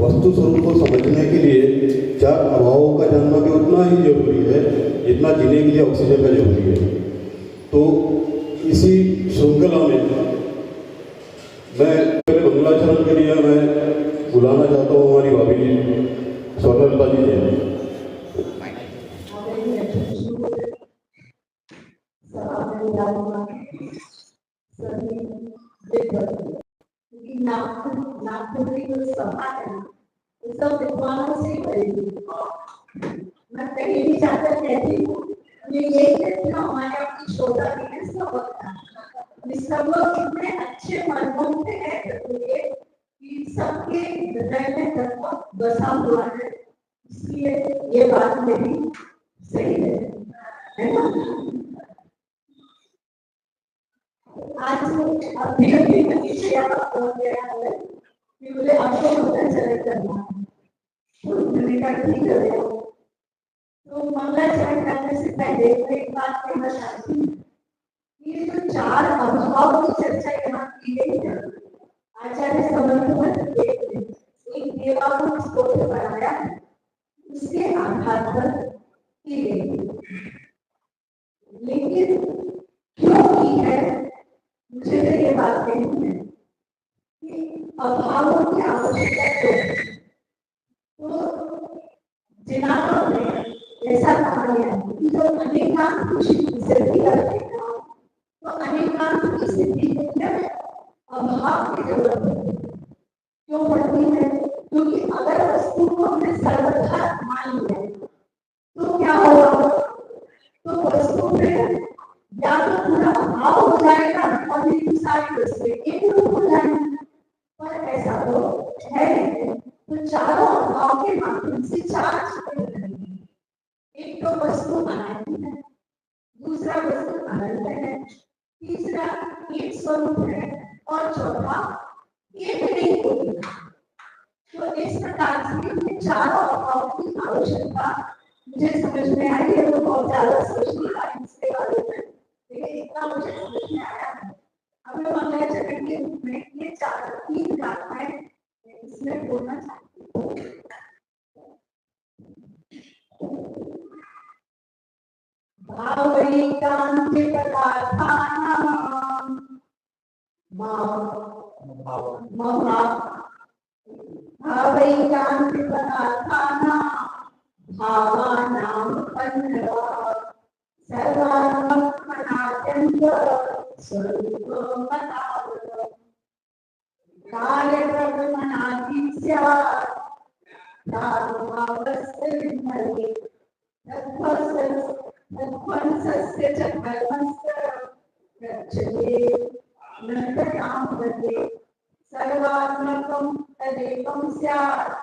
वस्तु स्वरूप को समझने के लिए चार अभावों का जानना भी उतना ही जरूरी है जितना जीने के लिए ऑक्सीजन का जरूरी है। तो इसी श्रृंखला में मैं पहले मंगलाचरण के लिए मैं बुलाना चाहता हूँ हमारी भाभी जी स्वर्णलता जी है। सब विद्वानों से बड़ी मैं कहीं भी जाकर कहती हूँ ये हमारे अपनी श्रोता के सब होता है। सब लोग इतने अच्छे मनों से हैं कि सबके हृदय में तत्व बसा हुआ है, इसलिए ये बात मेरी सही है ना। आज अभी अभी हो गया है कि मुझे आपको पता चले करना मैंने कहा ठीक है। तो मंगलाचरण करने से पहले एक बात कहना चाहती हूँ, ये जो चार अभाव की चर्चा यहाँ की गई है, आचार्य समर्थ एक देवागुण स्तोत्र बनाया है, उसके आधार पर की गई है। लेकिन क्यों की है, मुझे तो ये बात कहनी है कि अभावों की आवश्यकता तो जिनानों ने ऐसा कहा है कि जो अनेकांत की सिद्धि करते हैं तो अनेकांत की सिद्धि के लिए अभाव की जरूरत होती है। क्यों पड़ती है? क्योंकि अगर वस्तु को हमने सर्वथा मान लिया तो क्या होगा? तो वस्तु में या तो पूरा अभाव हो जाएगा और सारी वस्तुएं एक रूप हो जाएंगी, पर ऐसा तो है नहीं। तो चारों अभाव के माध्यम से चार चीजें बनेंगी। एक तो वस्तु अनंत है, दूसरा वस्तु अनंत है, तीसरा एक स्वरूप है और चौथा एक नहीं होती। तो इस प्रकार से चारों अभाव की आवश्यकता मुझे समझ में आई है। तो बहुत ज्यादा सोचने का इसके बारे में, लेकिन इतना मुझे समझ में आया है। अब मैं मंगलाचरण के रूप में ये तीन गाथाएं इसमें बोलना चाहती हूँ। भावैकान्ति पदार्थानां भावैकान्ति पदार्थानां भावानां पन्नवा सर्वात्मनात्यन्त स्वरूपं मतावत् कार्यक्रमनादि स्यात् भावस्य विमले तत्त्वस्य च कर्मस्य गच्छते नरकां गते सर्वात्मकं तदेकं स्यात्।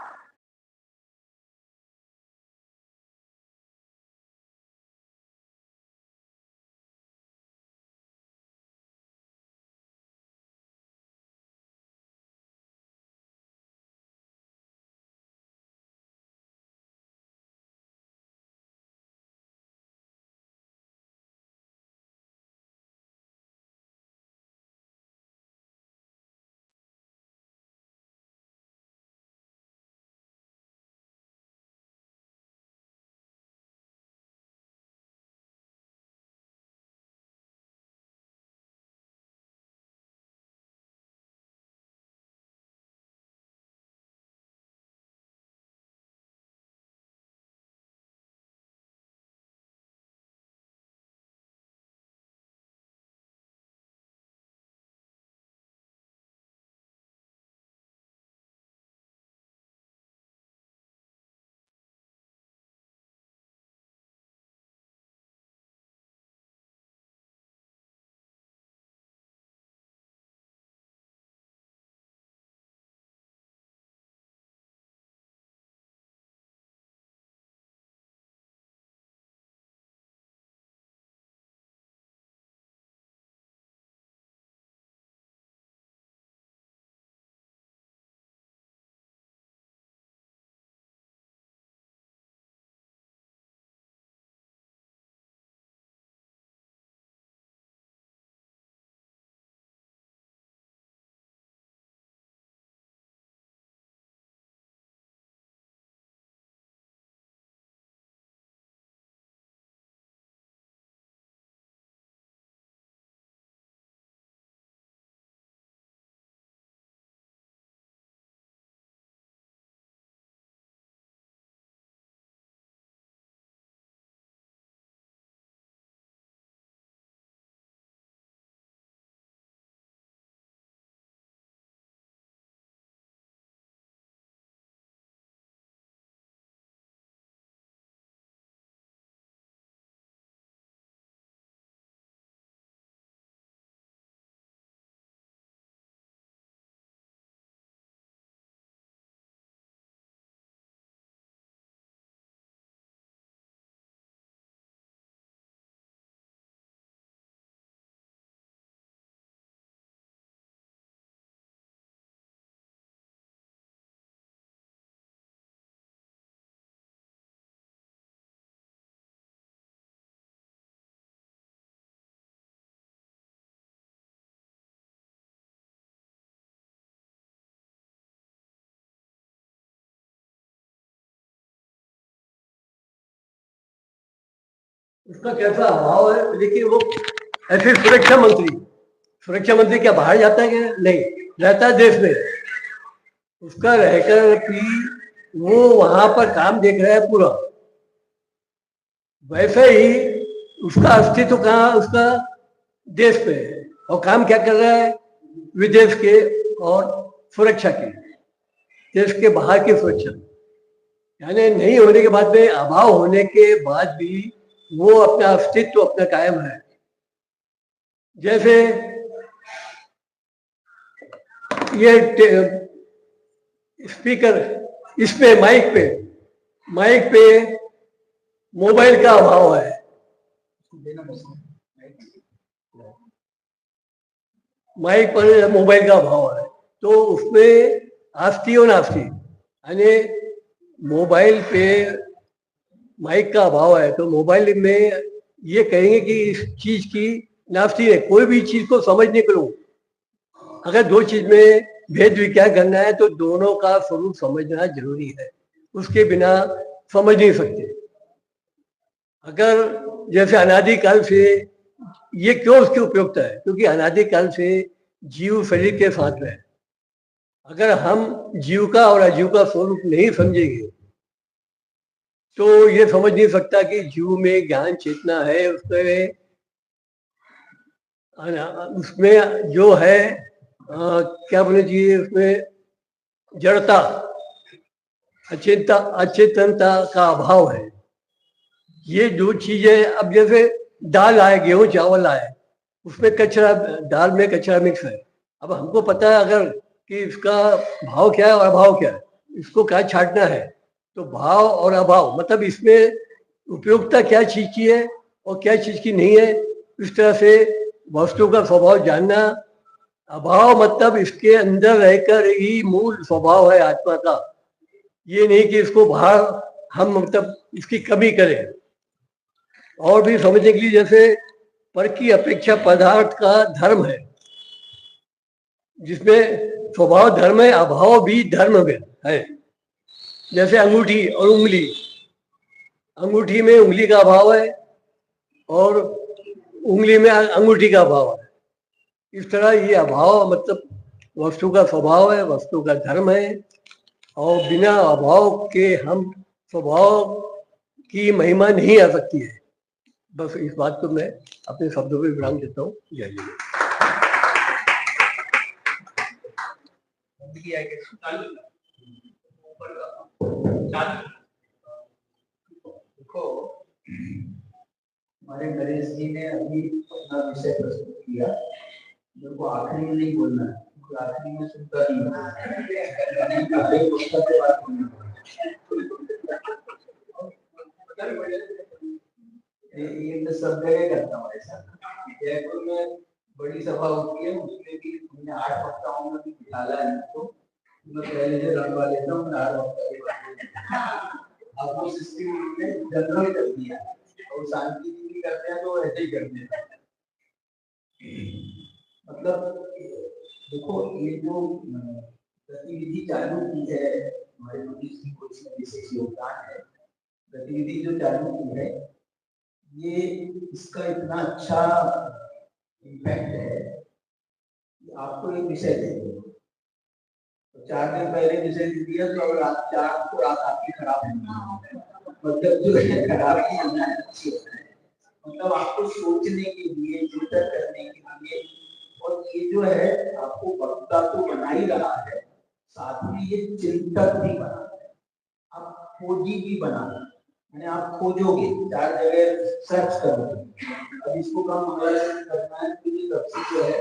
उसका कैसा अभाव है। देखिए वो ऐसे सुरक्षा मंत्री क्या बाहर जाता है क्या? नहीं, रहता है देश में। उसका रहकर भी वो वहां पर काम देख रहा है पूरा। वैसे ही उसका अस्तित्व कहाँ, उसका देश पे है, और काम क्या कर रहा है, विदेश के और सुरक्षा के, देश के बाहर की सुरक्षा। यानी नहीं होने के बाद में, अभाव होने के बाद भी वो अपना अस्तित्व अपना कायम है। जैसे ये स्पीकर, इस पे माइक पे मोबाइल का अभाव है। माइक पर मोबाइल का अभाव है, तो उसमें आस्ती और नास्ती, यानी मोबाइल पे माइक का अभाव है तो मोबाइल में ये कहेंगे कि इस चीज की नास्ती है। कोई भी चीज को समझने के लिए अगर दो चीज में भेद विचार करना है तो दोनों का स्वरूप समझना जरूरी है, उसके बिना समझ नहीं सकते। अगर जैसे अनादिकाल से, ये क्यों उसकी उपयोगिता है, क्योंकि अनादिकाल से जीव शरीर के साथ है। अगर हम जीव का और अजीव का स्वरूप नहीं समझेंगे तो ये समझ नहीं सकता कि जीव में ज्ञान चेतना है, उसमें जो है क्या बोले चाहिए, उसमें जड़ता, अचेतनता का अभाव है। ये जो चीजें, अब जैसे दाल आए, गेहूं चावल आए, उसमें कचरा, दाल में कचरा मिक्स है। अब हमको पता है अगर कि इसका भाव क्या है और अभाव क्या है, इसको क्या छांटना है, तो भाव और अभाव मतलब इसमें उपयोगिता क्या चीज की है और क्या चीज की नहीं है, इस तरह से वस्तु का स्वभाव जानना। अभाव मतलब इसके अंदर रहकर ही मूल स्वभाव है आत्मा का, ये नहीं कि इसको बाहर हम मतलब इसकी कमी करें। और भी समझने के लिए, जैसे पर की अपेक्षा पदार्थ का धर्म है, जिसमें स्वभाव धर्म है, अभाव भी धर्म में है। जैसे अंगूठी और उंगली, अंगूठी में उंगली का अभाव है और उंगली में अंगूठी का अभाव है। इस तरह ये अभाव मतलब वस्तु का स्वभाव है, वस्तु का धर्म है, और बिना अभाव के हम स्वभाव की महिमा नहीं आ सकती है। बस इस बात को मैं अपने शब्दों में विराम देता हूँ। जय जय। देखो, हमारे नरेश जी ने अभी अपना विषय प्रस्तुत किया, मेरे को आखिरी में नहीं बोलना है, क्योंकि आखिरी में सुनता नहीं है, पुस्तक के बाद ये मैं सब जगह करता हूँ ऐसा। जयपुर में बड़ी सभा होती है, उसमें भी हमने 8 वक्ताओं में भी निकाला है, तो मैं पहले से रखवा लेता हूँ, 8 वक्ता के बाद अब वो सिस्टम हमने जनरल कर दिया, और शांति जी भी करते हैं तो ऐसे ही करते हैं। मतलब देखो, ये जो गतिविधि चालू की है हमारे मनीष जी को, इसमें विशेष योगदान है। गतिविधि जो चालू की है, ये इसका इतना अच्छा इम्पैक्ट है कि आपको एक विषय देंगे, तो 4 दिन पहले विषय दे दिया तो अब रात 4 को रात आपकी खराब है, मतलब जो है खराब नहीं होना है, अच्छी होना है। मतलब आपको सोचने के लिए, चिंतन करने के लिए, और ये जो है आपको वक्ता तो बना ही रहा है, साथ में ये चिंतक भी बना रहा है, आप खोजी भी बना रहे हैं, यानी आप खोजोगे, 4 जगह सर्च करोगे। अब इसको कम मंगलाचरण करना है तो ये सबसे जो है,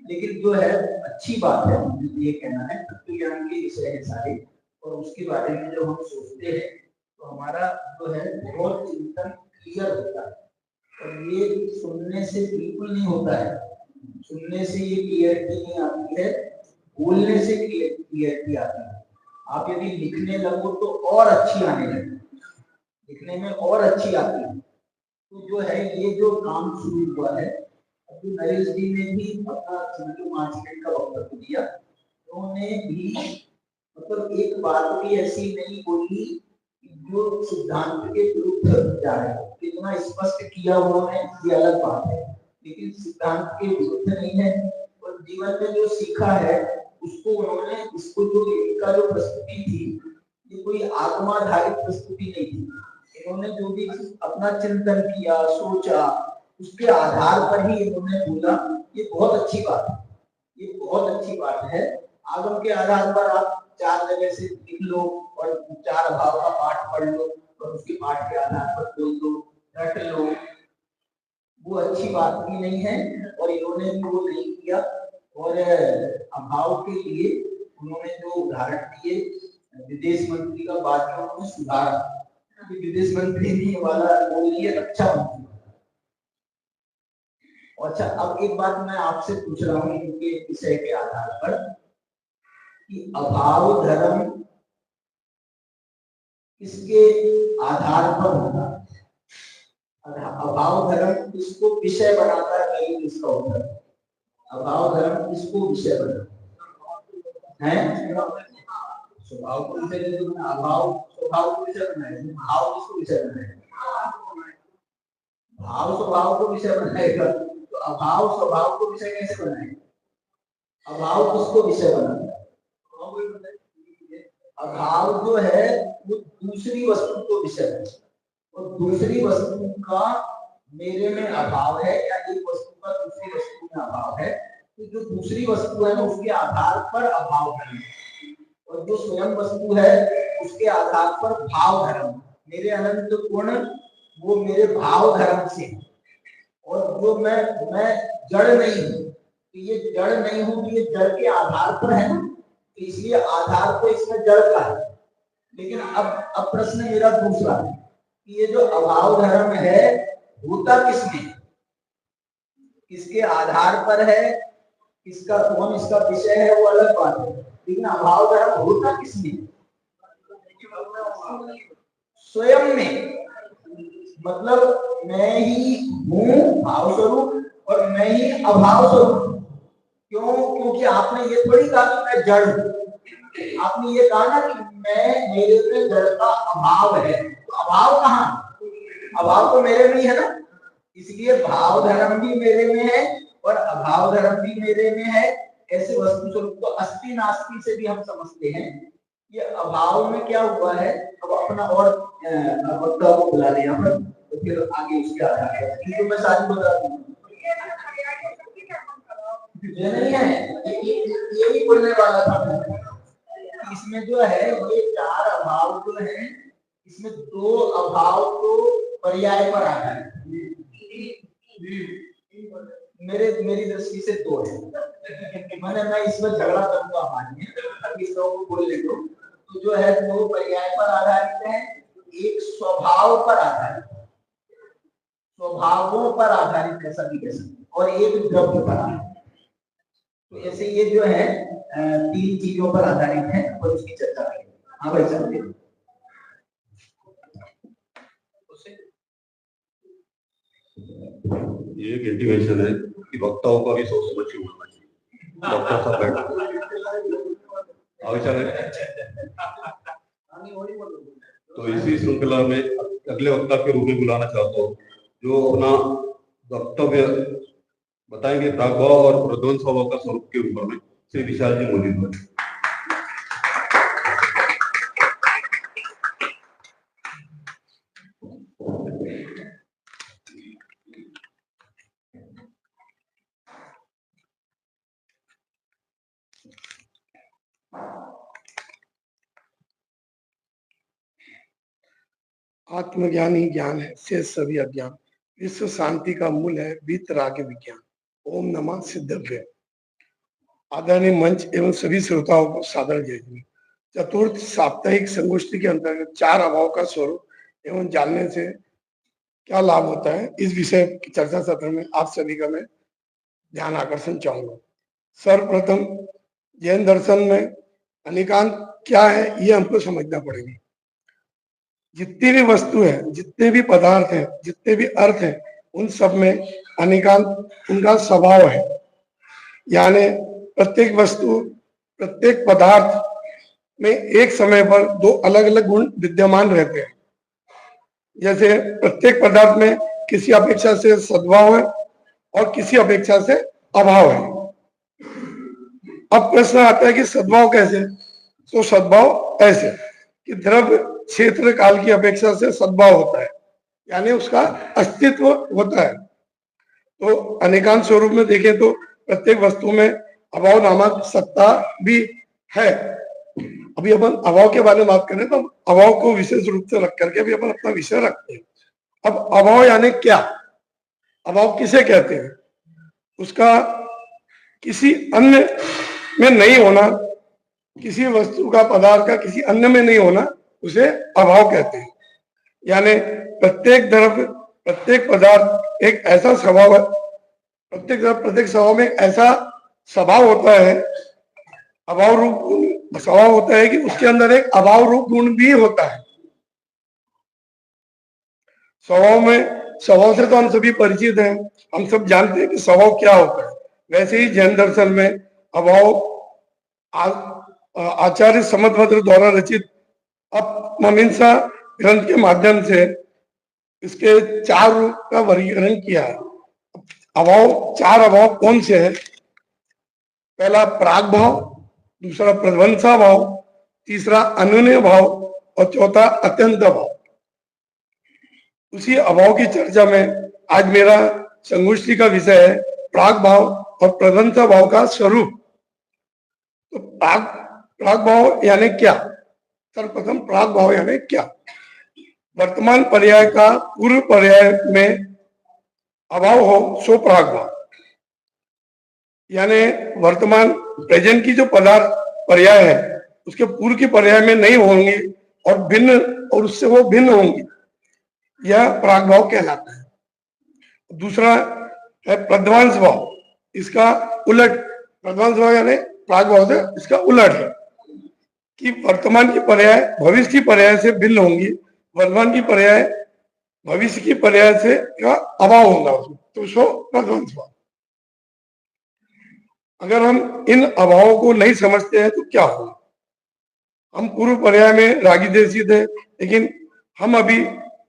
लेकिन जो है अच्छी बात है, मुझे ये कहना है ज्ञान के विषय है सारे, और उसके बारे में जब हम सोचते हैं तो हमारा जो है बहुत चिंतन क्लियर होता है। और ये सुनने से बिल्कुल नहीं होता है, सुनने से ये क्लियरिटी नहीं आती है, बोलने से क्लियरिटी आती है। आप यदि लिखने लगो तो और अच्छी आने लगे, लिखने में और अच्छी आती है। तो जो है ये जो काम शुरू हुआ है, अभी नरेश जी ने भी अपना 5 मिनट का वक्तव्य दिया, उन्होंने भी मतलब एक बात भी ऐसी नहीं बोली जो सिद्धांत के विरुद्ध जा रहे हैं। कितना स्पष्ट किया हुआ है ये अलग बात है, लेकिन सिद्धांत के विरुद्ध नहीं है। और जीवन में जो सीखा है उसको उन्होंने, इसको जो इनका जो प्रस्तुति थी ये कोई आगमाधारित प्रस्तुति नहीं थी। इन्होंने जो भी अपना चिंतन किया, सोचा, उसके आधार पर ही इन्होंने बोला। ये बहुत अच्छी बात है, ये बहुत अच्छी बात है। आगम के आधार पर आप 4 जगह से लिख लो और 4 भाव का पाठ पढ़ लो और उसके पाठ के आधार पर बोल दो, रट लो, वो अच्छी बात भी नहीं है। और इन्होंने भी वो नहीं किया। और अभाव के लिए उन्होंने जो उदाहरण दिए, विदेश मंत्री का बाद में उन्होंने सुधारा कि विदेश मंत्री भी वाला बोल लिए अच्छा मंत्री। अच्छा, अब एक बात मैं आपसे पूछ रहा हूँ इनके विषय के आधार पर कि अभाव धर्म किसके आधार पर होता है? अभाव धर्म किसको विषय बनाता है? कहीं इसका उत्तर, अभाव धर्म किसको विषय बनाता है? स्वभाव को विषय बनाए, अभाव स्वभाव को विषय बनाए, भाव किसको विषय बनाए? भाव स्वभाव को विषय बनाएगा, तो अभाव स्वभाव को विषय कैसे बनाए? अभाव किसको विषय बनाता है? अभाव जो है वो दूसरी वस्तु को विषय है, और दूसरी वस्तु का मेरे में अभाव है या एक वस्तु का दूसरी वस्तु में अभाव है, तो जो दूसरी वस्तु है ना उसके आधार पर अभाव धर्म, और जो स्वयं वस्तु है उसके आधार पर भाव धर्म। मेरे अनंत गुण वो मेरे भाव धर्म से, और जो मैं जड़ नहीं हूँ, तो ये जड़ नहीं हूँ, ये जड़ के आधार पर है ना, तो इसलिए आधार तो इसमें जड़ का है। लेकिन अब प्रश्न मेरा दूसरा है कि ये जो अभाव धर्म है होता किसमें? किसके आधार पर है? किसका कौन इसका विषय है वो अलग बात है, लेकिन अभाव धर्म होता किसमें? स्वयं में। मतलब मैं ही हूँ भाव स्वरूप और मैं ही अभाव स्वरूप। क्यों? क्योंकि आपने ये थोड़ी कहा कि मैं जड़ हूं, आपने ये कहा ना कि मैं, मेरे में जड़ का अभाव है। तो अभाव कहाँ? अभाव तो मेरे में ही है ना, इसलिए भाव धर्म भी मेरे में है और अभाव धर्म भी मेरे में है। ऐसे वस्तु स्वरूप तो अस्ति नास्ति से भी हम समझते हैं। ये अभाव में क्या हुआ है? अब अपना और वक्ता को बुला लिया पर, तो फिर आगे उसके आधार पर तो मैं सारी बता दूंगा। ये नहीं है, ये ही बोलने वाला था। इसमें जो है ये 4 अभाव जो है, इसमें 2 अभाव तो पर्याय पर आता है। मेरी दृष्टि से 2 है। मैं इसमें झगड़ा करूंगा, मानिए अभी इस लोगों को बोलने दो। तो जो है 2 पर्याय पर आधारित है, एक स्वभाव पर आधारित, स्वभावों पर आधारित ऐसा भी कह सकते, और एक द्रव्य पर आधारित। तो ऐसे ये जो है 3 चीजों पर आधारित है और उसकी चर्चा करेंगे। हाँ भाई साहब, ये एक इंडिकेशन है कि वक्ताओं का भी सोच समझ के बोलना चाहिए। डॉक्टर साहब बैठो, आगे चले। तो इसी श्रृंखला में अगले वक्ता के रूप में बुलाना चाहता हूँ, जो अपना वक्तव्य बताएंगे प्रागभाव और प्रध्वंस स्वभाव का स्वरूप के ऊपर में। श्री विशाल जी मौजूद हैं। आत्मज्ञान ही ज्ञान है, शेष सभी अज्ञान। विश्व शांति का मूल है वीतराग विज्ञान। ओम नमः सिद्धव्य। आदरणीय मंच एवं सभी श्रोताओं को सादर जय। चतुर्थ साप्ताहिक संगोष्ठी के अंतर्गत 4 अभाव का स्वरूप एवं जानने से क्या लाभ होता है, इस विषय की चर्चा सत्र में आप सभी का मैं ध्यान आकर्षण चाहूंगा। सर्वप्रथम जैन दर्शन में अनेकांत क्या है ये हमको समझना पड़ेगा। जितनी भी वस्तु है, जितने भी पदार्थ हैं, जितने भी अर्थ हैं, उन सब में अनेकांत उनका स्वभाव है। यानी प्रत्येक वस्तु, प्रत्येक पदार्थ में एक समय पर 2 अलग अलग गुण विद्यमान रहते हैं। जैसे प्रत्येक पदार्थ में किसी अपेक्षा से सद्भाव है और किसी अपेक्षा से अभाव है। अब प्रश्न आता है कि सद्भाव कैसे? तो सद्भाव ऐसे कि द्रव्य क्षेत्र काल की अपेक्षा से सद्भाव होता है, यानी उसका अस्तित्व होता है। तो अनेकांत स्वरूप में देखें तो प्रत्येक वस्तु में अभाव नामक सत्ता भी है। अभी अपन अभाव के बारे में बात करें तो अभाव को विशेष रूप से रख करके भी अपन अपना विषय रखते हैं। अब अभाव यानी क्या? अभाव किसे कहते हैं? उसका किसी अन्य में नहीं होना, किसी वस्तु का, पदार्थ का किसी अन्य में नहीं होना, उसे अभाव कहते हैं। यानी प्रत्येक द्रव्य, प्रत्येक पदार्थ एक ऐसा स्वभाव है, प्रत्येक स्वभाव में एक ऐसा स्वभाव होता है, अभाव रूप स्वभाव होता है कि उसके अंदर एक अभाव रूप गुण भी होता है। स्वभाव से तो हम सभी परिचित हैं, हम सब जानते हैं कि स्वभाव क्या होता है। वैसे ही जैन दर्शन में अभाव आचार्य समदभद्र द्वारा रचित अपमीमांसा ग्रंथ के माध्यम से इसके 4 रूप का वर्गीकरण किया है। अभाव, 4 अभाव कौन से हैं? पहला प्राग भाव, दूसरा प्रध्वंसा भाव, तीसरा अनुनय भाव और चौथा अत्यंत भाव। उसी अभाव की चर्चा में आज मेरा संगोष्ठी का विषय है प्राग भाव और प्रध्वंसा भाव का स्वरूप। तो प्राग भाव यानी क्या? सर्वप्रथम प्राग भाव यानी क्या? वर्तमान पर्याय का पूर्व पर्याय में अभाव हो सो प्राग भाव, यानी वर्तमान प्रेजेंट की जो पदार्थ पर्याय है उसके पूर्व की पर्याय में नहीं होंगी और भिन्न, और उससे वो भिन्न होंगी, यह प्राग भाव कहलाता है। दूसरा है प्रध्वंस भाव, इसका उलट। प्रध्वंस भाव यानी प्राग भाव से इसका उलट है कि वर्तमान की पर्याय भविष्य की पर्याय से भिन्न होंगी, वर्तमान की पर्याय भविष्य की पर्याय से का अभाव होगा उसमें, तो उसको प्रध्वंस भाव। अगर हम इन अभावों को नहीं समझते हैं तो क्या होगा? हम पूर्व पर्याय में रागी देशी थे, लेकिन हम अभी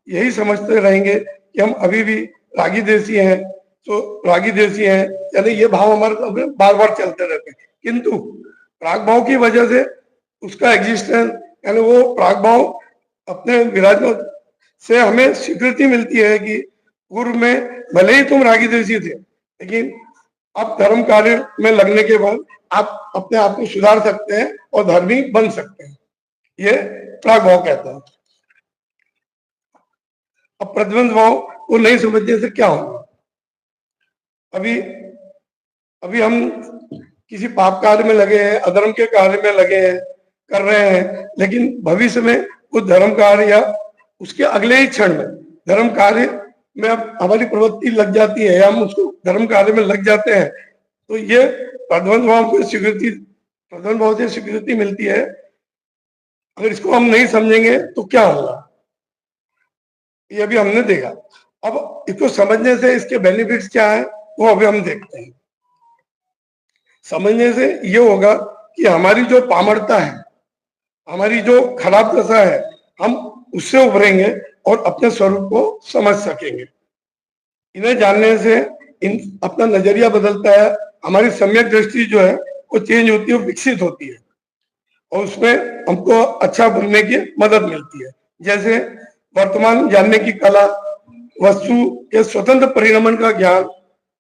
यही समझते रहेंगे कि हम अभी भी रागी देशी हैं, तो रागी देशी हैं, यानी ये भाव हमारे बार बार चलते रहते हैं। किंतु प्राग भाव की वजह से उसका एग्जिस्टेंस, यानी वो प्राग भाव अपने विराजमान से हमें स्वीकृति मिलती है कि पूर्व में भले ही तुम रागी देशी थे, लेकिन अब धर्म कार्य में लगने के बाद आप अपने आप को सुधार सकते हैं और धर्मी बन सकते हैं, ये प्राग भाव कहता है। अब प्रध्वंस भाव को नहीं समझने से क्या होगा? अभी हम किसी पाप कार्य में लगे हैं, अधर्म के कार्य में लगे हैं, कर रहे हैं, लेकिन भविष्य में कुछ धर्म कार्य या उसके अगले ही क्षण में धर्म कार्य में अब हमारी प्रवृत्ति लग जाती है या हम उसको धर्म कार्य में लग जाते हैं, तो ये प्रध्वंस भाव को स्वीकृति, प्रध्वंस भाव से स्वीकृति मिलती है। अगर इसको हम नहीं समझेंगे तो क्या होगा, ये अभी हमने देखा। अब इसको समझने से इसके बेनिफिट्स क्या है वो अभी हम देखते हैं। समझने से ये होगा कि हमारी जो पामरता है, हमारी जो खराब दशा है, हम उससे उभरेंगे और अपने स्वरूप को समझ सकेंगे। इन्हें जानने से अपना नजरिया बदलता है, हमारी सम्यक दृष्टि जो है वो चेंज होती है, विकसित होती है और उसमें हमको अच्छा बनने की मदद मिलती है। जैसे वर्तमान जानने की कला, वस्तु के स्वतंत्र परिणमन का ज्ञान,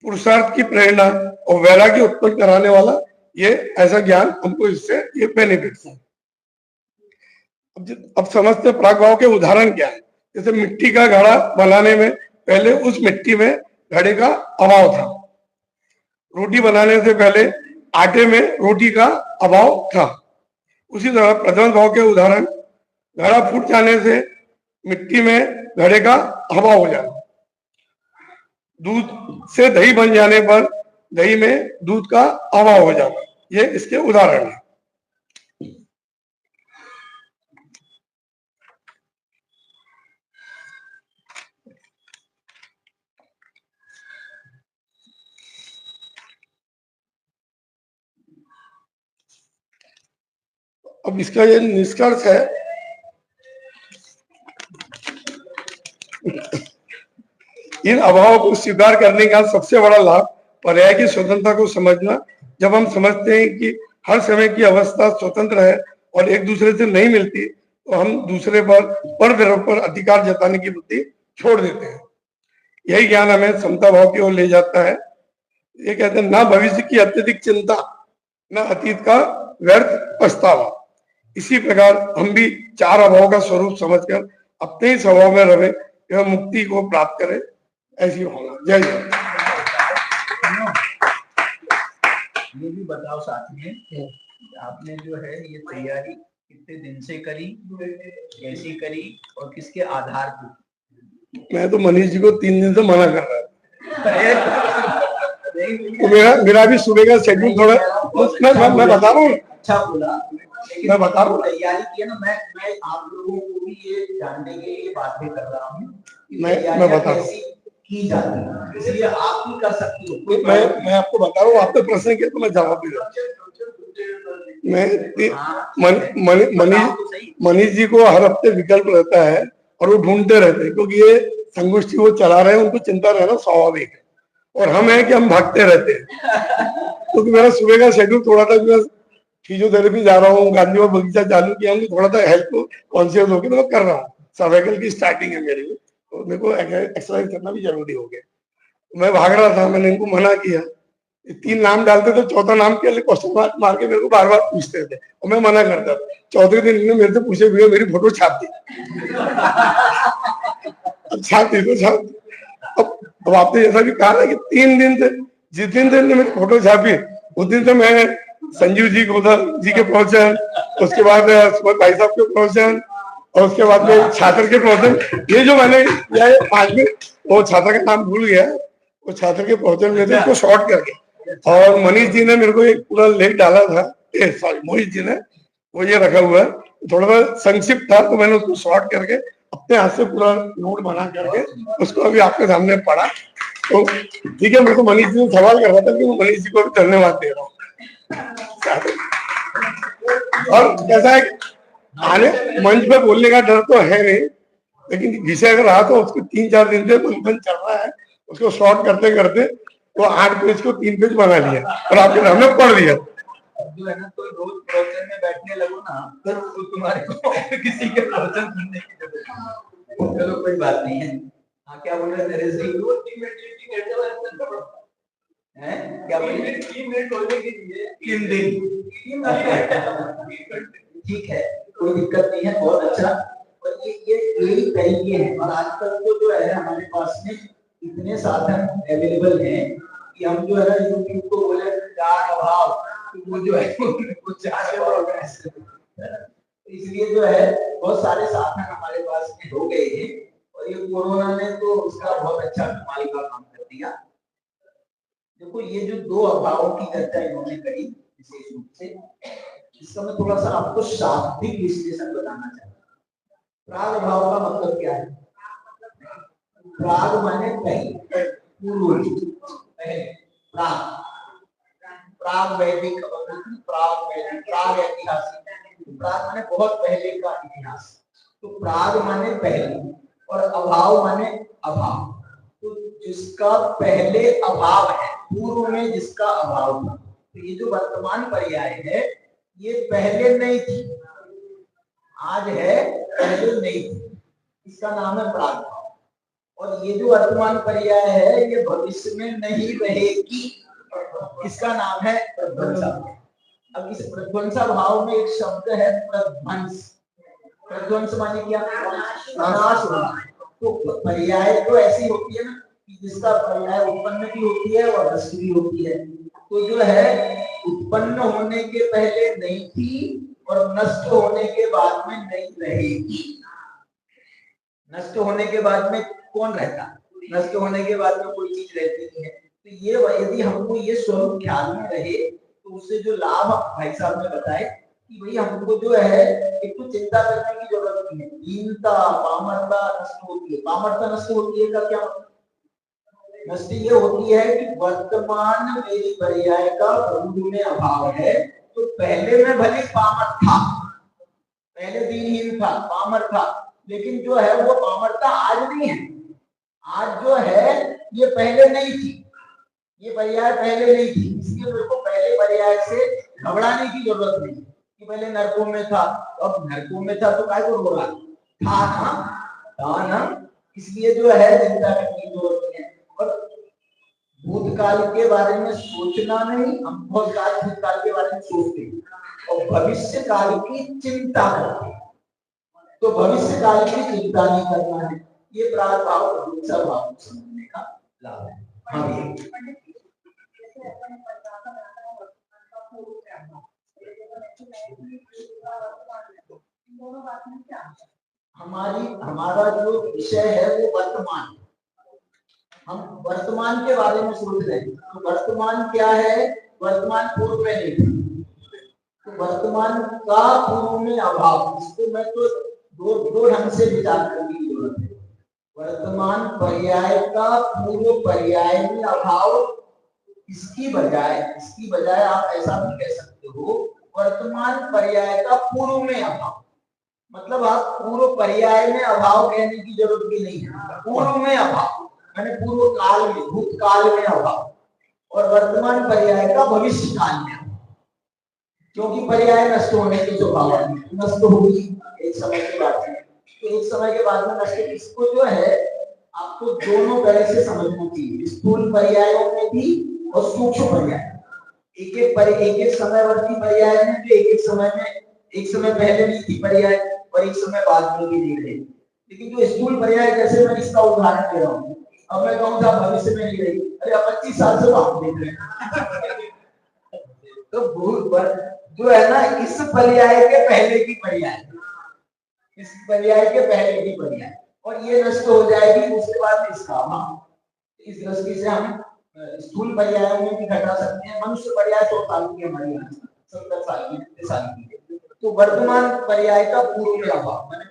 पुरुषार्थ की प्रेरणा और वैराग्य उत्पन्न कराने वाला ये ऐसा ज्ञान हमको इससे ये बेनिफिट्स है। अब समझते प्राग भाव के उदाहरण क्या है। जैसे मिट्टी का घड़ा बनाने में पहले उस मिट्टी में घड़े का अभाव था, रोटी बनाने से पहले आटे में रोटी का अभाव था। उसी तरह प्रध्वंस भाव के उदाहरण, घड़ा फूट जाने से मिट्टी में घड़े का अभाव हो जाना, दूध से दही बन जाने पर दही में दूध का अभाव हो जाना, ये इसके उदाहरण है। अब इसका ये निष्कर्ष है इन अभावों को स्वीकार करने का सबसे बड़ा लाभ पर्याय की स्वतंत्रता को समझना। जब हम समझते हैं कि हर समय की अवस्था स्वतंत्र है और एक दूसरे से नहीं मिलती, तो हम दूसरे पर ग्रह पर अधिकार जताने की वृत्ति छोड़ देते हैं। यही ज्ञान हमें समता भाव की ओर ले जाता है। ये कहते हैं ना भविष्य की अत्यधिक चिंता, न अतीत का व्यर्थ पछतावा। इसी प्रकार हम भी चार अभाव का स्वरूप समझकर अपने ही स्वभाव में रहे एवं मुक्ति को प्राप्त करें, ऐसी भावना। जय जय। ये भी बताओ साथ में, आपने जो है ये तैयारी कितने दिन से करी, कैसी करी और किसके आधार पर? मैं तो मनीष जी को 3 दिन से मना कर रहा था। तो मेरा भी सुबह का शेड्यूल थोड़ा, मैं बता रहा हूँ। अच्छा बोला, मैं बता रहा हूँ तैयारी की है ना। मैं आप लोगों को भी ये जानने के लिए बातें कर रहा हूँ, मैं बता रहा हूँ की जाती है, इसलिए आप भी कर सकते हो। मैं आपको बता रहा हूँ, आपने प्रश्न किया तो मैं जवाब दे रहा हूँ। मनीष जी को हर हफ्ते विकल्प रहता है और वो ढूंढते रहते हैं, क्योंकि ये संगोष्ठी वो चला रहे हैं, उनको चिंता रहना स्वाभाविक है। और हम है कि हम भागते रहते हैं। क्योंकि मेरा सुबह का शेड्यूल थोड़ा था, मैं फिजियोथेरेपी जा रहा हूँ, गांधी बगीचा चालू किया हूँ, थोड़ा सा हेल्थ को कॉन्शियस होकर मैं कर रहा हूँ। सर्वाइकल की स्टार्टिंग है मेरी, तो मेरे को एक्सरसाइज करना भी जरूरी हो गया। मैं भाग रहा था, मैंने इनको मना किया। 3 नाम डालते तो चौथा नाम के लिए क्वेश्चन मार्क मार के मेरे को बार बार पूछते थे और मैं मना करता था। चौथे दिन इन्होंने मेरे से पूछे हुए मेरी फोटो छाप दी। अब छाप दी तो छाप दी। अब आपने जैसा भी कहा ना कि 3 दिन से, जिस दिन से मेरी फोटो छापी उस दिन से मैं संजीव जी गोदर जी के प्रवचन, उसके बाद भाई साहब के प्रवचन, और उसके बाद में छात्र के प्रवचन, ये जो मैंने 5 मिनट, वो छात्र का नाम भूल गया, वो छात्र के प्रवचन में थे, उसको शॉर्ट करके। और मनीष जी ने मेरे को एक पूरा लेख डाला था, सॉरी मोहित जी ने, वो ये रखा हुआ है, थोड़ा सा संक्षिप्त था, तो मैंने उसको शॉर्ट करके अपने हाथ से पूरा नोट बना करके उसको अभी आपके सामने पढ़ा। तो ठीक है, मेरे को मनीष जी ने सवाल कर रहा था कि मैं मनीष जी को भी धन्यवाद दे रहा हूँ। और कैसा है, आने मंच पे बोलने का डर तो है नहीं, लेकिन विषय अगर रहा तो उसको 3-4 दिन से मंथन चल रहा है, उसको शॉर्ट करते करते वो 8 पेज को 3 पेज बना लिया और आपके सामने पढ़ दिया। जो है ना, तो रोज प्रवचन में बैठने लगो ना, तो तुम्हारे को किसी के प्रवचन सुनने की जरूरत नहीं। चलो कोई बात नहीं है। हाँ, क्या बोल रहे थे? क्या बोले? 3 मिनट बोलने के लिए 3 दिन। ठीक है, कोई दिक्कत नहीं है, बहुत अच्छा। और ये यही तरीके हैं। और आजकल तो जो है हमारे पास में इतने साधन अवेलेबल हैं कि हम जो है ना यूट्यूब को बोले चार अभाव, तो वो जो है वो 4 ऑर्गेनाइज कर, इसलिए जो है बहुत सारे साधन हमारे पास में हो गए हैं। और ये कोरोना ने तो उसका बहुत अच्छा कमाल का काम कर दिया। देखो, ये जो 2 अभावों की चर्चा इन्होंने करी विशेष रूप से, इसका मैं थोड़ा सा आपको शाब्दिक विश्लेषण बताना चाहता हूँ। प्राग भाव का मतलब क्या है? प्राग माने पहले, पूर्व, पहले, प्राग वैदिक, प्राग वैदिक, प्राग ऐतिहासिक। प्राग माने बहुत पहले का इतिहास। तो प्राग माने पहले और अभाव माने अभाव। तो जिसका पहले अभाव है, पूर्व में जिसका अभाव था, तो ये जो वर्तमान पर्याय है ये पहले नहीं थी, आज है, पहले नहीं थी। इसका नाम है प्राग भाव। और ये जो वर्तमान पर्याय है ये भविष्य में नहीं रहेगी, इसका नाम है प्रध्वंसा। अब इस प्रध्वंसा भाव में एक शब्द है प्रध्वंस। प्रध्वंस माने क्या? नाश होना। तो पर्याय तो ऐसी होती है ना कि जिसका पर्याय उत्पन्न भी होती है और नष्ट भी होती है। तो जो है उत्पन्न होने के पहले नहीं थी और नष्ट होने के बाद में नहीं रहेगी। नष्ट होने के बाद में कौन रहता? नष्ट होने के बाद में कोई चीज रहती नहीं है। तो ये यदि हमको ये स्वरूप ख्याल में रहे तो उससे जो लाभ भाई साहब ने बताए कि भाई हमको जो है एक तो चिंता करने की जरूरत नहीं है। दीनता, पामरता नष्ट होती है। पामरता नष्ट होती है का क्या मतलब? नष्ट ये होती है कि वर्तमान मेरी पर्याय का प्रभु में अभाव है, तो पहले मैं भले पामर था, पहले दीनहीन था, पामर था, लेकिन जो है वो पामरता आज नहीं है। आज जो है ये पहले नहीं थी, ये पर्याय पहले नहीं थी, इसलिए मेरे को पहले पर्याय से घबराने की जरूरत नहीं कि पहले नरकों में था, अब नरकों में था तो काय को रो रहा था ना, इसलिए जो है चिंता करने की जरूरत नहीं है। और भूतकाल के बारे में सोचना नहीं, हम बहुत काल भूतकाल के बारे में सोचते हैं और भविष्य काल की चिंता करते हैं, तो भविष्य काल की चिंता नहीं करना है, ये प्रागभाव प्रभुत्सा भाव को समझने का लाभ है। हाँ भैया, हमारा जो विषय है वो वर्तमान, हम वर्तमान के बारे में सोच रहे हैं। तो वर्तमान क्या है, वर्तमान पूर्व में नहीं, तो वर्तमान का पूर्व में अभाव, इसको मैं तो दो ढंग से विचार करने की जरूरत है। वर्तमान पर्याय का पूर्व पर्याय में अभाव, इसकी बजाय आप ऐसा भी कह सकते हो वर्तमान पर्याय का पूर्व में अभाव, मतलब आप पूर्व पर्याय में अभाव कहने की जरूरत भी नहीं है, पूर्व में अभाव मैंने पूर्व काल में, भूतकाल में अभाव, और वर्तमान पर्याय का भविष्य काल में अभाव, क्योंकि पर्याय नष्ट होने के स्वभाव है, नष्ट होगी एक समय के बाद में, तो एक समय के बाद में नष्ट, इसको जो है आपको दोनों तरह से समझना चाहिए, स्थूल पर्यायों में भी और सूक्ष्म पर्याय। एक समयवर्ती पर्याय में भी एक समय पहले भी थी पर्याय और एक समय बाद में भी नहीं रही, लेकिन जो स्थूल पर्याय, जैसे मैं इसका उदाहरण दे रहा हूँ, अब मैं कहूँ था भविष्य में नहीं रही, अरे 25 साल से आप देख रहे हैं तो भूत जो है ना, इस पर्याय के पहले की पर्याय, इस पर्याय के पहले की पर्याय, और ये नष्ट हो जाएगी उसके बाद इसका अभाव। इस दृष्टि से हम स्थूल पर्यायों में भी घटा सकते हैं। मनुष्य पर्याय 100 साल की, हमारी 70 साल की, 50 साल की, तो वर्तमान पर्याय का पूर्व में अभाव, मैंने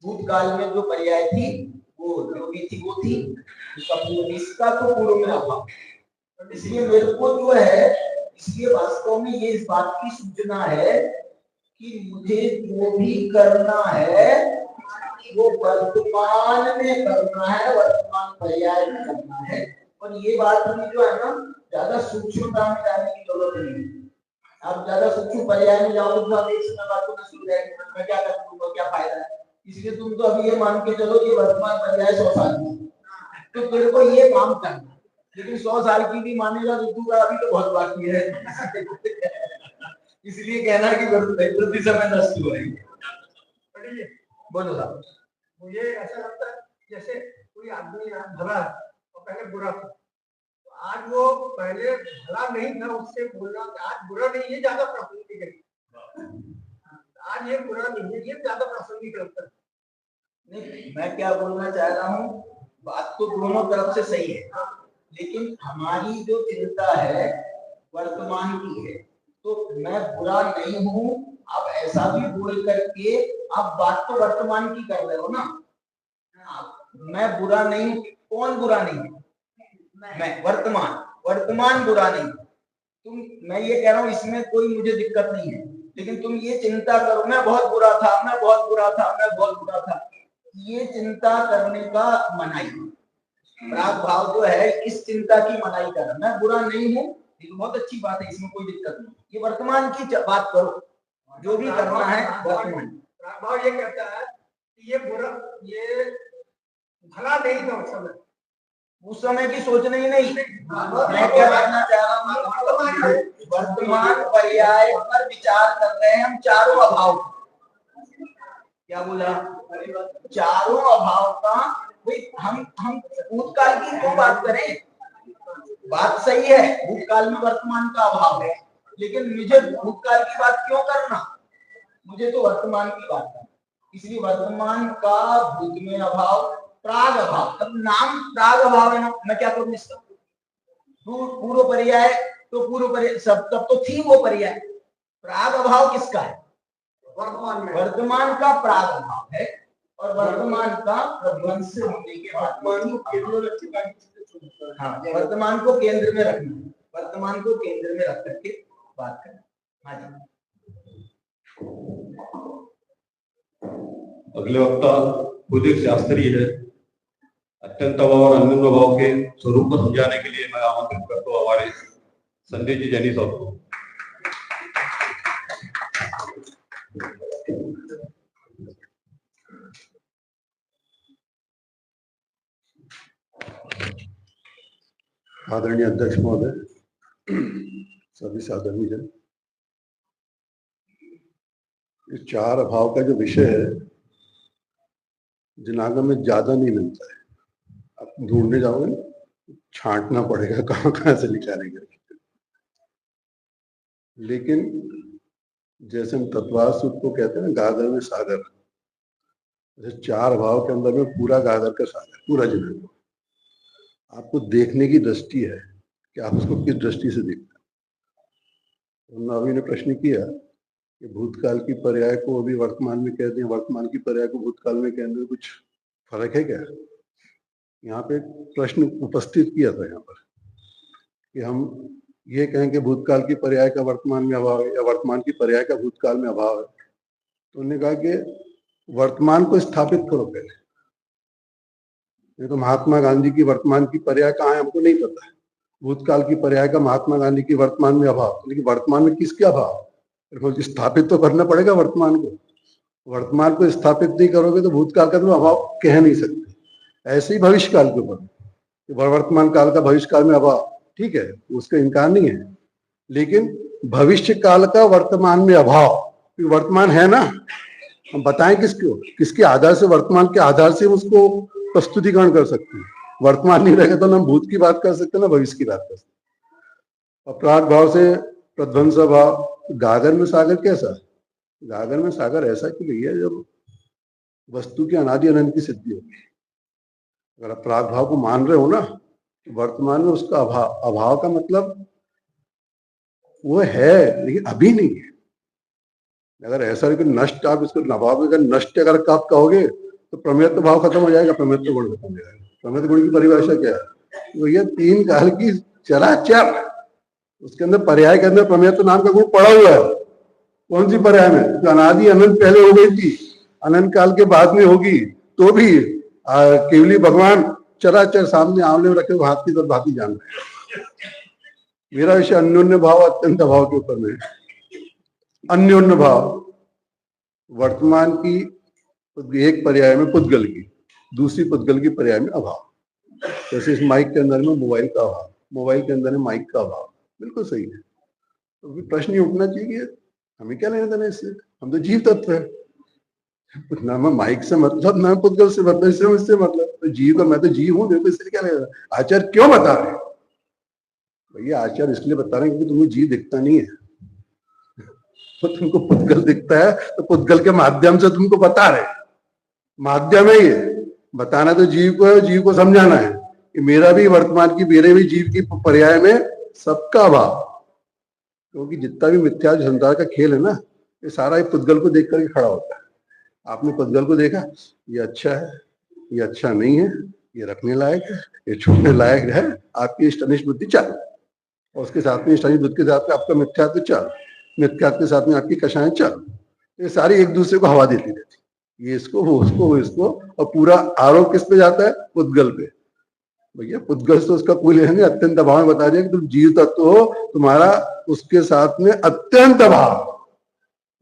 भूतकाल में जो पर्याय थी वो जो भी थी वो थी, इसका तो पूर्व में अभाव। इसलिए मेरे को जो है, इसलिए वास्तव में ये इस बात की सूचना है कि मुझे जो भी करना है वो वर्तमान में करना है, वर्तमान पर्याय में करना है, और ये बात में जो है ना ज्यादा सूक्ष्मता में जाने की जरूरत नहीं है। आप ज्यादा सूक्ष्म पर्याय में जाओगे तो आप एक समय बात को नष्ट हो जाएगी, मैं क्या करूंगा, क्या फायदा है। इसलिए तुम तो अभी ये मान के चलो कि वर्तमान पर्याय 100 साल की, तो तेरे को ये काम करना, लेकिन 100 साल की भी मानेगा तो तू अभी तो बहुत बाकी है इसलिए कहना कि प्रति समय नष्ट हो जाएगी। बोलो साहब। मुझे ऐसा लगता है जैसे कोई आदमी भला है और पहले बुरा था, तो आज वो पहले भला नहीं था, उससे बोलना आज बुरा नहीं है ज्यादा प्रासंगिक है, आज ये बुरा नहीं है ये ज्यादा प्रासंगिक लगता है। नहीं, मैं क्या बोलना चाह रहा हूँ, बात तो दोनों तरफ से सही है, लेकिन हमारी जो चिंता है वर्तमान की है, तो मैं बुरा नहीं हूँ, आप ऐसा भी बोल करके आप बात तो वर्तमान की कर रहे हो ना। मैं बुरा नहीं, कौन बुरा नहीं है, मैं वर्तमान बुरा नहीं, तुम, मैं ये कह रहा हूँ इसमें कोई मुझे दिक्कत नहीं है, लेकिन तुम ये चिंता करो मैं बहुत बुरा था, मैं बहुत बुरा था, मैं बहुत बुरा था, ये चिंता करने का मनाई, प्राग भाव जो है इस चिंता की मनाई कर, मैं बुरा नहीं हूँ, ये बहुत अच्छी बात है, इसमें कोई दिक्कत नहीं, ये वर्तमान की बात करो, जो भी करना है वर्तमान। प्राग भाव ये कहता है कि ये बुरा, ये भला नहीं था उस समय की सोचना ही नहीं। मैं क्या करना चाह रहा हूँ, वर्तमान पर्याय पर विचार कर रहे हैं हम, चारों अभाव, क्या बोला, चारों अभाव का, भाई हम भूतकाल की तो बात करें, बात सही है, भूतकाल में वर्तमान का अभाव है, लेकिन मुझे भूतकाल की बात क्यों करना, मुझे तो वर्तमान की बात करना, इसलिए वर्तमान का भूत में अभाव, प्राग अभाव, तब नाम प्राग अभाव है ना, मैं क्या करूं इसका, पूर्व पर्याय, तो पूर्व पर्याय सब तब तो थी वो पर्याय, प्राग अभाव किसका है, वर्तमान का प्राग अभाव है, और वर्तमान का प्रध्वंस होने के बाद वर्तमान को केंद्र में रखना, वर्तमान को केंद्र में रख करके बात करना। हाँ जी, अगले वक्ता खुद एक शास्त्री है, अत्यंत भाव और अन्य भाव के स्वरूप को समझाने के लिए मैं आमंत्रित करता हूँ हमारे संजय जी जैनी साहब को। आदरणीय अध्यक्ष महोदय, सभी साधर्मी जन, इस चार अभाव का जो विषय है जनागम में ज्यादा नहीं मिलता है। आप ढूंढने जाओगे ना, छांटना पड़ेगा कहाँ कहाँ से निकालेंगे। लेकिन जैसे हम तत्वार सूत्र को कहते हैं ना, गागर में सागर, जैसे चार अभाव के अंदर में पूरा गागर का सागर, पूरा जनागम। आपको देखने की दृष्टि है कि आप उसको किस दृष्टि से देखते हैं। नावी ने प्रश्न किया कि भूतकाल की पर्याय को अभी वर्तमान में कहते हैं, वर्तमान की पर्याय को भूतकाल में कहने में कुछ फर्क है क्या? यहाँ पे प्रश्न उपस्थित किया था यहाँ पर कि हम ये कहें कि भूतकाल की पर्याय का वर्तमान में अभाव है या वर्तमान की पर्याय का भूतकाल में अभाव है। तो उन्होंने कहा कि वर्तमान को स्थापित करो पहले। ये तो महात्मा गांधी की वर्तमान की पर्याय कहाँ है हमको नहीं पता है। भूतकाल की पर्याय का महात्मा गांधी की वर्तमान में अभाव, लेकिन वर्तमान में किसके अभाव? स्थापित तो करना पड़ेगा वर्तमान को। वर्तमान को स्थापित नहीं करोगे तो भूतकाल का तुम अभाव कह नहीं सकते। ऐसे ही भविष्य काल के ऊपर, वर्तमान काल का भविष्य काल में अभाव, ठीक है, उसका इनकार नहीं है, लेकिन भविष्य काल का वर्तमान में अभाव, वर्तमान है ना, हम बताएं किसको, किसके आधार से, वर्तमान के आधार से हम उसको प्रस्तुतिकरण कर सकते हैं। वर्तमान नहीं रहेगा तो ना हम भूत की बात कर सकते हैं ना भविष्य की बात कर सकते हैं। अपराध भाव से प्रध्वंस भाव, गागर में सागर कैसा? गागर में सागर ऐसा कि भैया जब वस्तु की अनादि अनंत की सिद्धि होगी, अगर अपराध भाव को मान रहे हो ना, तो वर्तमान में उसका अभाव, अभाव का मतलब वो है लेकिन अभी नहीं है। अगर ऐसा है कि नष्ट, आप इसको अभाव अगर नष्ट अगर आप कहोगे तो प्रमेयत्व भाव खत्म हो जाएगा, प्रमेयत्व गुण खत्म हो जाएगा। प्रमेयत्व गुण की परिभाषा क्या है? तो ये तीन काल की चराचर, उसके अंदर पर्याय के अंदर प्रमेयत्व नाम का गुण पड़ा हुआ है। कौन सी पर्याय में? जो अनादि अनंत पहले हो गई थी, अनंत काल के बाद में होगी, तो भी केवली भगवान चराचर सामने आंवले में रखे हुए हाथ की तरफ भांति जान रहे हैं। मेरा विषय अन्योन्य भाव अत्यंत भाव के ऊपर में। अन्योन्य भाव वर्तमान की एक पर्याय में पुद्गल की, दूसरी पुद्गल की पर्याय में अभाव। जैसे इस माइक के अंदर में मोबाइल का अभाव, मोबाइल के अंदर में माइक का अभाव, बिल्कुल सही है। तो प्रश्न ये उठना चाहिए कि हमें क्या लेना देना इससे, हम तो जीव तत्व है। ना मैं माइक से मतलब, ना पुद्गल से मतलब, इससे मतलब, तो जीव का, मैं तो जीव हूँ, मेरे को इससे क्या लेना। आचार्य क्यों बता रहे हैं? भैया आचार्य इसलिए बता रहे हैं क्योंकि तुम्हें जीव दिखता नहीं है, तो तुमको पुद्गल दिखता है, तो पुद्गल के माध्यम से तुमको बता रहे। माध्यम है ये, बताना तो जीव को है, जीव को समझाना है कि मेरा भी वर्तमान की, मेरे भी जीव की पर्याय में सबका अभाव। क्योंकि जितना भी मिथ्या संसार का खेल है ना, ये सारा एक पुद्गल को देख करके खड़ा होता है। आपने पुद्गल को देखा, ये अच्छा है, ये अच्छा नहीं है, ये रखने लायक है, ये छोड़ने लायक है, आपकी इष्ट अनिष्ट बुद्धि चालू, और उसके साथ में इष्ट अनिष्ट बुद्धि के साथ में आपका मिथ्यात्व चालू, मिथ्यात्व के साथ में आपकी कषाएं चालू। ये सारी एक दूसरे को हवा देती रहती, ये इसको, वो उसको, वो इसको, और पूरा आरोप किस पे जाता है? पुद्गल पे। भैया पुद्गल से उसका कोई लेना नहीं। अत्यंत अभाव में बता दिया कि तुम जीव तत्व हो, तुम्हारा उसके साथ में अत्यंत अभाव,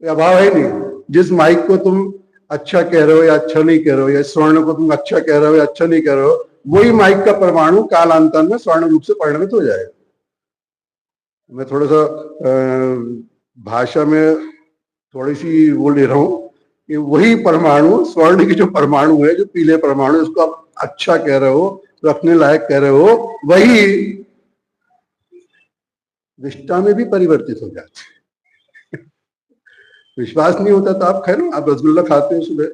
अभाव है नहीं। जिस माइक को तुम अच्छा कह रहे हो या अच्छा नहीं कह रहे हो, या स्वर्ण को तुम अच्छा कह रहे हो या अच्छा नहीं कह रहे हो, वही माइक का परमाणु कालांतर में स्वर्ण रूप से परिणमित हो जाएगा। मैं थोड़ा सा भाषा में थोड़ी सी वो ले रहा हूं कि वही परमाणु, स्वर्ण की जो परमाणु है, जो पीले परमाणु, उसको आप अच्छा कह रहे हो, रखने लायक कह रहे हो, वही विष्ठा में भी परिवर्तित हो जाते हैं। विश्वास नहीं होता तो आप खाए ना, आप रसगुल्ला खाते हो सुबह,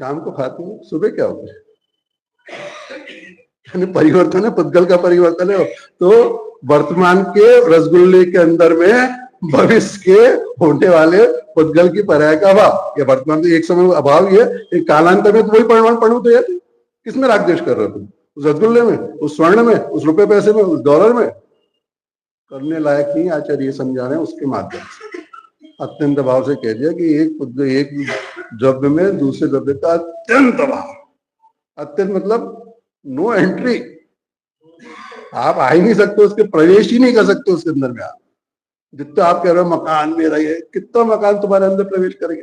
शाम को खाते हो, सुबह क्या हो गया? परिवर्तन है, पुद्गल का परिवर्तन है। तो वर्तमान के रसगुल्ले के अंदर में भविष्य के होने वाले पुद्गल की पर्याय का अभाव, या वर्तमान में एक समय में अभाव ही है, एक कालांतर में तो वही परमाणु परमाणु तो है। किसमें राग द्वेष कर रहे हो तुम? उस रसगुल्ले में, उस स्वर्ण में, उस रुपए पैसे में, उस डॉलर में। करने लायक नहीं, आचार्य ये समझा रहे हैं उसके माध्यम से। अत्यंत अभाव से कह दिया कि एक द्रव्य में दूसरे द्रव्य का अत्यंत अभाव, अत्यंत मतलब नो एंट्री, आप आ ही नहीं सकते, उसके प्रवेश ही नहीं कर सकते उसके अंदर में। आप जितना आप कह रहे हो मकान मेरा ये, कितना मकान तुम्हारे अंदर प्रवेश करेंगे,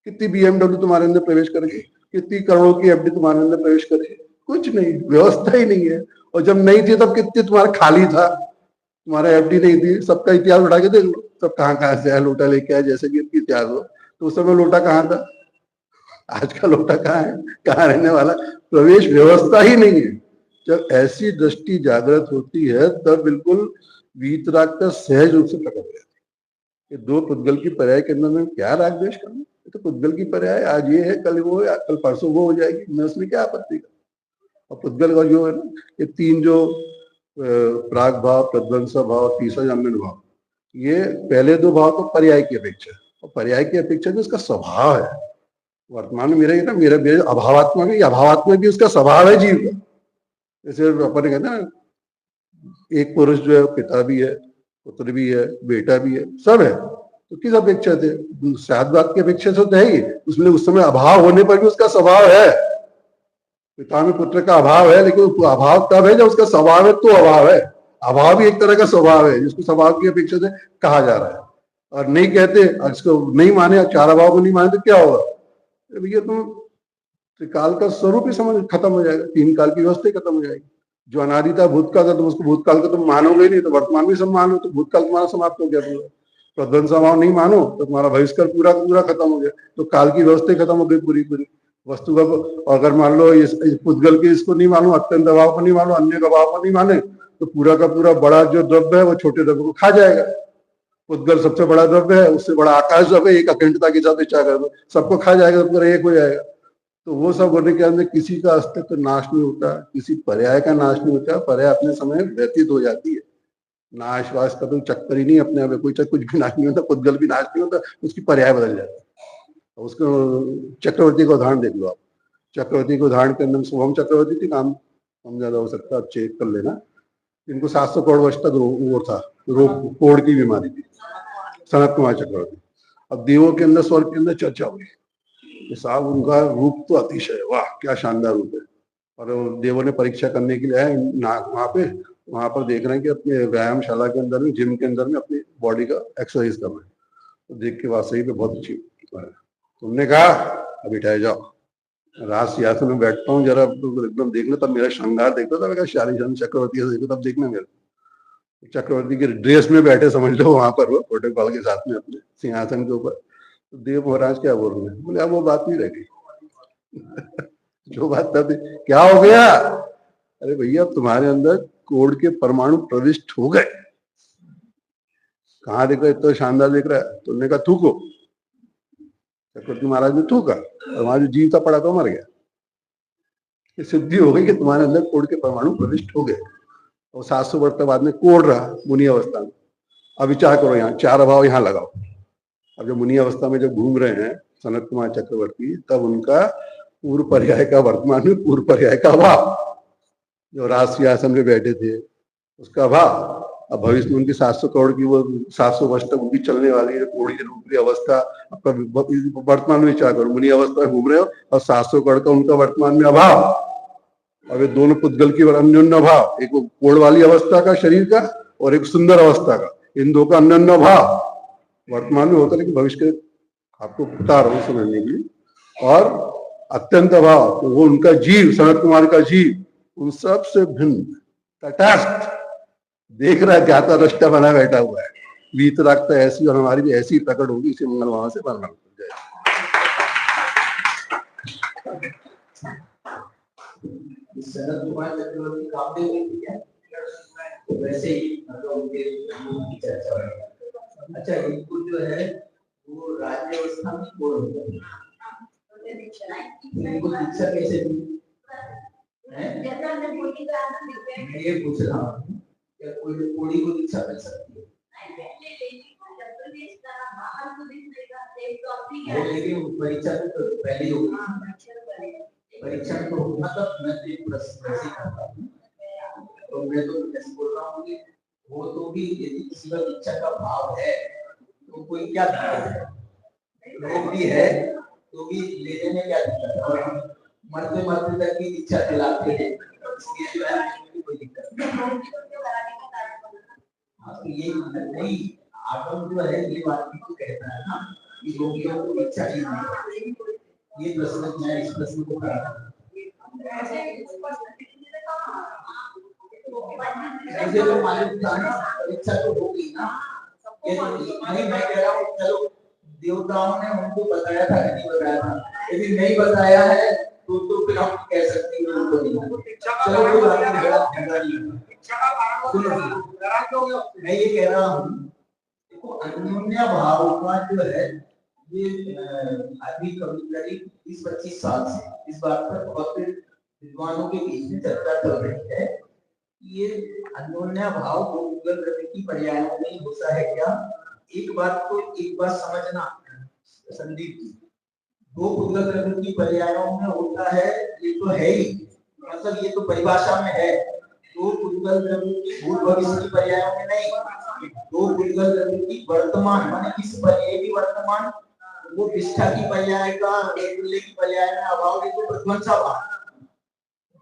कितनी BMW तुम्हारे अंदर प्रवेश करेगी, कितनी करोड़ों की FD तुम्हारे अंदर प्रवेश करेगी, कुछ नहीं, व्यवस्था ही नहीं है। और जब नहीं थी तब कितनी तुम्हारा खाली था, तुम्हारा FD नहीं थी, सबका इतिहास उठा के देख लो, सब कहाँ से आया लोटा लेके आया, जैसे कि इतिहास हो, तो उस समय लोटा कहाँ था, आज का लोटा कहाँ है, कहाँ रहने वाला, प्रवेश व्यवस्था ही नहीं है। जब ऐसी दृष्टि जागृत होती है तब बिल्कुल वीतराग का सहज रूप से प्रकट हो जाता है। ये दो पुद्गल की पर्याय के अंदर में क्या राग द्वेष करना, ये तो पुद्गल की पर्याय, आज ये है कल वो है, कल परसों वो हो जाएगी, मैं उसमें क्या आपत्ति का। और पुद्गल का जो है ना, ये तीन जो प्राग भाव, प्रध्वंस भाव, तीसरा जन्मन भाव, ये पहले दो भाव तो पर्याय की अपेक्षा, और पर्याय की अपेक्षा जो उसका स्वभाव है वर्तमान में मेरे अभावात्मा भी, अभावात्मा भी उसका स्वभाव है जीव का। जैसे अपन कहते हैं ना, एक पुरुष जो है पिता भी है, पुत्र भी है, बेटा भी है, सब है, तो किस अपेक्षा थे, सात बात की अपेक्षा से तो है ही, उसमें उस समय अभाव होने पर भी उसका स्वभाव है, पिता में पुत्र का अभाव है, लेकिन अभाव तब है जब उसका स्वभाव है, तो अभाव है। अभाव भी एक तरह का स्वभाव है जिसको स्वभाव की अपेक्षा से कहा जा रहा है। और नहीं कहते, इसको नहीं माने, चार अभाव को नहीं माने तो क्या होगा, भैया तुम त्रिकाल का स्वरूप ही समझ खत्म हो जाएगा, तीन काल की व्यवस्था ही खत्म हो जाएगी। जो अनादि था भूतकाल का, तुम उसको भूतकाल का तुम मानोगे नहीं, तो वर्तमान भी सब मानो, तो भूतकाल तुम्हारा समाप्त हो गया पूरा। प्रध्वंस भाव नहीं मानो तो तुम्हारा भविष्य पूरा पूरा खत्म हो गया, तो काल की व्यवस्था खत्म हो गई पूरी पूरी वस्तु का। अगर मान लो इस पुद्गल के इसको नहीं मानो, अत्यंत भाव को नहीं मानो, अन्य का भाव को नहीं माने, तो पूरा का पूरा बड़ा जो द्रव्य है वो छोटे द्रव्य को खा जाएगा। पुद्गल सबसे बड़ा द्रव्य है, उससे बड़ा आकाश द्रव्य, एक अखंडता के साथ विचार कर दो, सबको खा जाएगा, पूरा एक हो जाएगा। तो वो सब होने के अंदर किसी का अस्तित्व नाश नहीं होता, किसी पर्याय का नाश नहीं होता, पर्याय अपने समय व्यतीत हो जाती है। नाशवास का तो चक्कर ही नहीं अपने आप, कोई कुछ भी नाश नहीं होता, पुद्गल भी नाश नहीं होता, उसकी पर्याय बदल जाती है। उसको चक्रवर्ती का उदाहरण देख लो आप, चक्रवर्ती के उदाहरण के अंदर शुभम चक्रवर्ती थी, नाम हम ज्यादा हो सकता है, चेक कर लेना, इनको 700 करोड़ वर्ष तक वो था, कोढ़ की बीमारी थी, सनत कुमार चक्रवर्ती। अब देवों के अंदर, स्वर्ग के अंदर चर्चा हुई, साहब उनका रूप तो अतिशय, वाह क्या शानदार रूप है। और देवों ने परीक्षा करने के लिए आए वहां पर देख रहे हैं कि अपने व्यायामशाला के अंदर में, जिम के अंदर में अपनी बॉडी का एक्सरसाइज कर रहे हैं, तो देख के वास्तव में बहुत अच्छी। तुमने कहा अभी ठहर जाओ, राज सिंहासन में बैठता हूँ, जरा एकदम देखना, तब मेरा श्रृंगार देखता था, शालीशान चक्रवर्ती से देखो, तब देखना मेरा चक्रवर्ती के ड्रेस में बैठे समझ लो वहां पर, वो प्रोटोकॉल के साथ में अपने सिंहासन के ऊपर। तो देव महाराज क्या बोल रहे हैं, बोले अब वो बात नहीं रह गई जो बात था क्या हो गया, अरे भैया तुम्हारे अंदर कोढ़ के परमाणु प्रविष्ट हो गए, कहाँ देख रहे, इतना शानदार देख रहा है, तुमने कहा थूको, चक्रवर्ती महाराज ने थूका, और वहां जो जीव था पड़ा तो मर गया। ये सिद्धि हो गई कि तुम्हारे अंदर कोढ़ के परमाणु प्रविष्ट हो गए, और 700 वर्ष तक बाद में कोढ़ रहा मुनि अवस्था में। अब विचार करो, यहाँ चार अभाव यहाँ लगाओ। अब जब मुनि अवस्था में जब घूम रहे हैं सनत कुमार चक्रवर्ती, तब उनका पूर्व पर्याय का वर्तमान में पूर्व पर्याय का अभाव, जो राज सिंहासन में बैठे थे उसका अभाव। अब भविष्य में उनकी 700 करोड़ की वो 700 वर्ष तक उनकी चलने वाली है कोढ़ की रूपी अवस्था, आपका वर्तमान में विचार करो, मुनि अवस्था में घूम रहे हो और 700 करोड़ का उनका वर्तमान में अभाव, और ये दोनों पुद्गल की अन्योन्य अभाव, एक कोढ़ वाली अवस्था का शरीर का और एक सुंदर अवस्था का, इन दो का अन्योन्य अभाव वर्तमान में होता है, लेकिन भविष्य के आपको बता रहा हूँ समझने के लिए। और अत्यंत अभाव, तो वो उनका जीव, सनत कुमार का जीव उन सब से भिन्न, तटस्थ, देख रहा है, ज्ञाता दृष्टा बना बैठा हुआ है। वीतरागता ऐसी, और हमारी भी ऐसी प्रकट होगी, इसे मंगल वहां से वर्णन हो जाए। सनत कुमार चक्रवर्ती कामदेव में क्या, वैसे ही मतलब उनके की चर्चा हो रही है। अच्छा, इनको जो है वो राज्य अवस्था में कोढ़ होता है, इनको दीक्षा कैसे दी है, मैं ये पूछ रहा हूँ, क्या कोई कोढ़ी को दीक्षा मिल सकती है? लेकिन परीक्षा में तो पहले होगी, परीक्षा में तो मतलब मैं तो प्रश्न करता हूँ, तो मैं तो ऐसे बोल रहा हूँ कि वो तो भी यदि किसी का इच्छा का भाव है तो कोई क्या दिक्कत है, रोग भी है तो भी लेने में क्या दिक्कत है, मरते मरते तक की इच्छा दिलाते हैं, इसलिए जो है कोई दिक्कत नहीं। हाँ तो ये नहीं, आगम जो है ये बात भी तो कहता है ना कि योगियों को इच्छा ही नहीं। ये प्रश्न मैं इस प्रश्न को करा ऐसे तो मालूम था ना, परीक्षा तो होगी ना। ये तो नहीं, मैं कह रहा हूँ चलो देवताओं ने हमको बताया था कि नहीं बताया था, यदि नहीं बताया है तो फिर हम कह सकते हैं उनको नहीं। चलो कोई बात नहीं, झगड़ा नहीं। सुनो, मैं ये कह रहा हूँ देखो अन्योन्या भाव का जो है ये अभी करीब 20-25 साल से इस बात पर बहुत विद्वानों के बीच में चर्चा चल रही है। ये अन्योन्या भाव दो युगल द्रव्य की पर्यायों में होता है क्या? एक बात समझना संदीप जी, दो उद्गत द्रव्य की पर्यायों में होता है, ये तो है ही, मतलब ये तो परिभाषा में है। दो उद्गत द्रव्य की भूत भविष्य की पर्यायों में नहीं, दो उद्गत द्रव्य की वर्तमान माने किस पर्याय की वर्तमान, वो विष्ठा की पर्याय का तुल्य की पर्याय में अभाव, ये तो प्रध्वंसा भाव,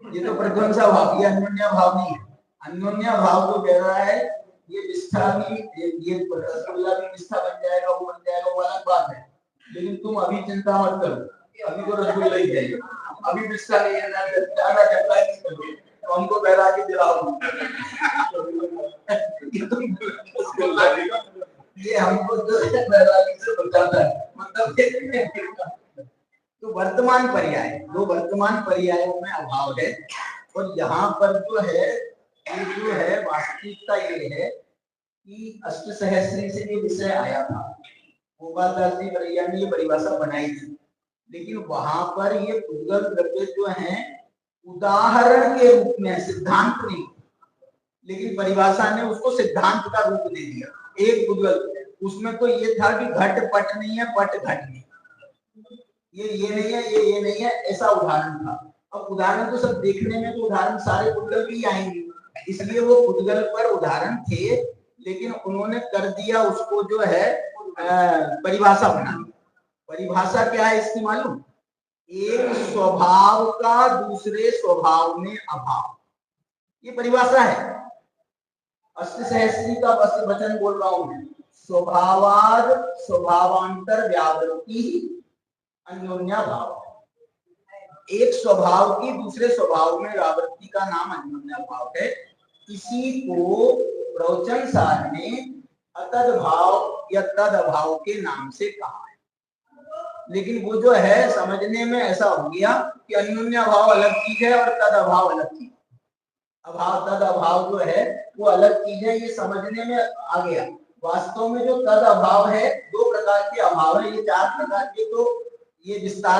ये तो प्रध्वंसा भाव, ये अन्योन्या भाव नहीं है। अन्योन्या भाव तो कह रहा है ये विष्ठा भी, ये तुल्य भी विष्ठा बन जाएगा, वो बन जाएगा, वो अलग बात है। लेकिन तुम अभी चिंता मत करो, अभी तो रसगुल्ला ही है, अभी विष्ठा नहीं है, ज्यादा झगड़ा नहीं करो, तो हमको बहला के दिलाओ। ये हमको तो बहला से बचाता है, मतलब तो वर्तमान पर्याय, दो वर्तमान पर्यायों में अभाव है। और यहाँ पर जो है वास्तविकता ये है कि अष्टसहस्री से ये विषय आया था, गोपाल दास जी बरैया ने ये परिभाषा बनाई थी, लेकिन वहां पर ये उद्गत द्रव्य जो है उदाहरण के रूप में, सिद्धांत नहीं, लेकिन परिभाषा ने उसको सिद्धांत का रूप दे दिया। एक उद्गत, उसमें तो ये था कि घट पट नहीं है, पट घट नहीं, ये नहीं है, ये नहीं है, ऐसा उदाहरण था। अब उदाहरण तो सब देखने में तो उदाहरण सारे उद्गल भी आएंगे, इसलिए वो उद्गल पर उदाहरण थे, लेकिन उन्होंने कर दिया उसको जो है परिभाषा बना। परिभाषा क्या है इसकी मालूम? एक स्वभाव का दूसरे स्वभाव में अभाव, ये परिभाषा है। अष्टसहस्री का वचन बोल रहा हूं मैं, स्वभावाद स्वभावांतर व्यावृत्ति अन्योन्या भाव। एक स्वभाव की दूसरे स्वभाव में व्यावृत्ति का नाम अन्योन्या भाव है। इसी को प्रवचन सार ने अतद भाव या तद अभाव के नाम से कहा है। लेकिन वो जो है समझने में ऐसा हो गया कि अन्योन्या भाव अलग चीज है और तद अभाव अलग चीज, अभाव तद अभाव जो है वो अलग चीज है, ये समझने में आ गया। वास्तव में जो तद अभाव है, दो प्रकार के अभाव है, ये चार प्रकार के तो ये विस्तार